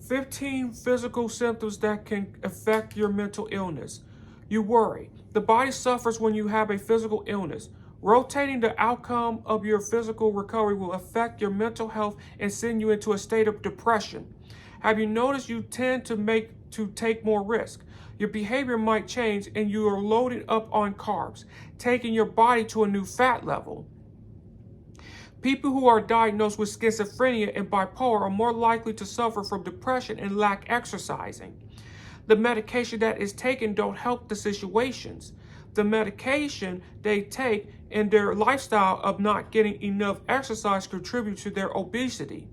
15 physical symptoms that can affect your mental illness. You worry. The body suffers when you have a physical illness. Rotating the outcome of your physical recovery will affect your mental health and send you into a state of depression. Have you noticed you tend to take more risk? Your behavior might change and you are loaded up on carbs, taking your body to a new fat level. People who are diagnosed with schizophrenia and bipolar are more likely to suffer from depression and lack exercising. The medication that is taken don't help the situations. The medication they take and their lifestyle of not getting enough exercise contribute to their obesity.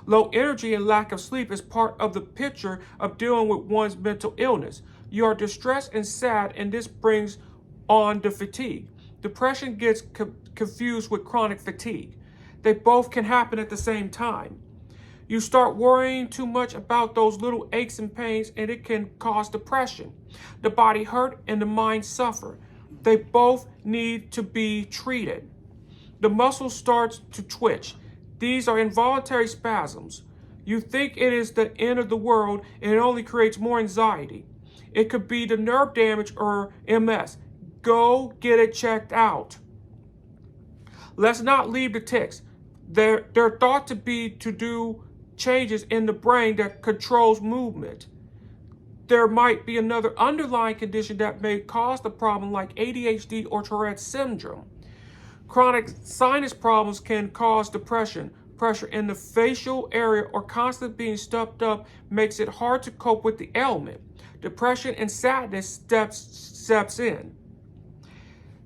Low energy and lack of sleep is part of the picture of dealing with one's mental illness. You are distressed and sad, and this brings on the fatigue. Depression gets confused with chronic fatigue. They both can happen at the same time. You start worrying too much about those little aches and pains, and it can cause depression. The body hurt and the mind suffer. They both need to be treated. The muscle starts to twitch. These are involuntary spasms. You think it is the end of the world, and it only creates more anxiety. It could be the nerve damage or MS. Go get it checked out. Let's not leave the tics. They're thought to be to do changes in the brain that controls movement. There might be another underlying condition that may cause the problem, like ADHD or Tourette Syndrome. Chronic sinus problems can cause depression. Pressure in the facial area or constantly being stuffed up makes it hard to cope with the ailment. Depression and sadness steps in.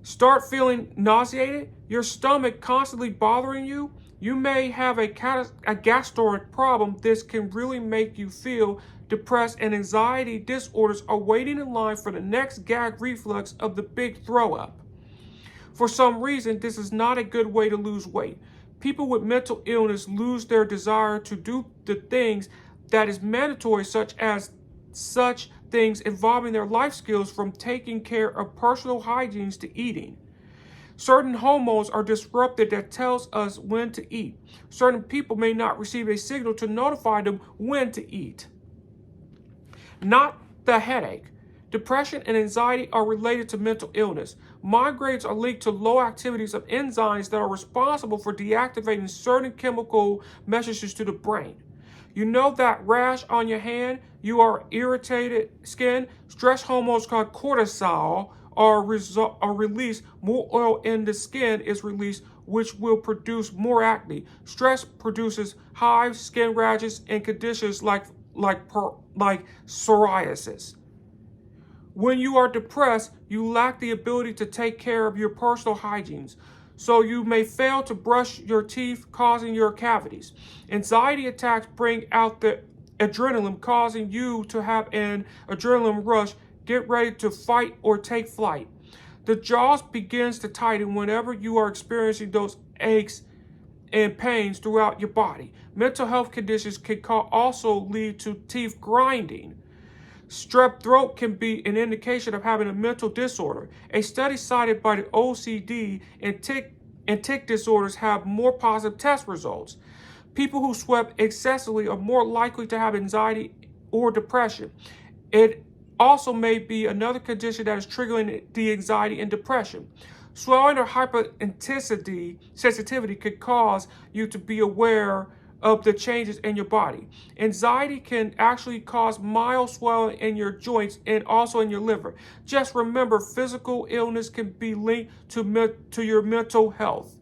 Start feeling nauseated, your stomach constantly bothering you. You may have a gastric problem. This can really make you feel depressed, and anxiety disorders are waiting in line for the next gag reflex of the big throw up. For some reason, this is not a good way to lose weight. People with mental illness lose their desire to do the things that is mandatory, such things involving their life skills, from taking care of personal hygiene to eating. Certain hormones are disrupted that tells us when to eat. Certain people may not receive a signal to notify them when to eat. Not the headache. Depression and anxiety are related to mental illness. Migraines are linked to low activities of enzymes that are responsible for deactivating certain chemical messages to the brain. You know that rash on your hand? You are irritated skin? Stress hormones called cortisol are released. More oil in the skin is released, which will produce more acne. Stress produces hives, skin rashes, and conditions like psoriasis. When you are depressed, you lack the ability to take care of your personal hygiene, so you may fail to brush your teeth, causing your cavities. Anxiety attacks bring out the adrenaline, causing you to have an adrenaline rush. Get ready to fight or take flight. The jaws begins to tighten whenever you are experiencing those aches and pains throughout your body. Mental health conditions can also lead to teeth grinding. Strep throat can be an indication of having a mental disorder. A study cited by the OCD and tic disorders have more positive test results. People who sweat excessively are more likely to have anxiety or depression. It also may be another condition that is triggering the anxiety and depression. Swelling or hypersensitivity could cause you to be aware of the changes in your body. Anxiety can actually cause mild swelling in your joints and also in your liver. Just remember, physical illness can be linked to your mental health.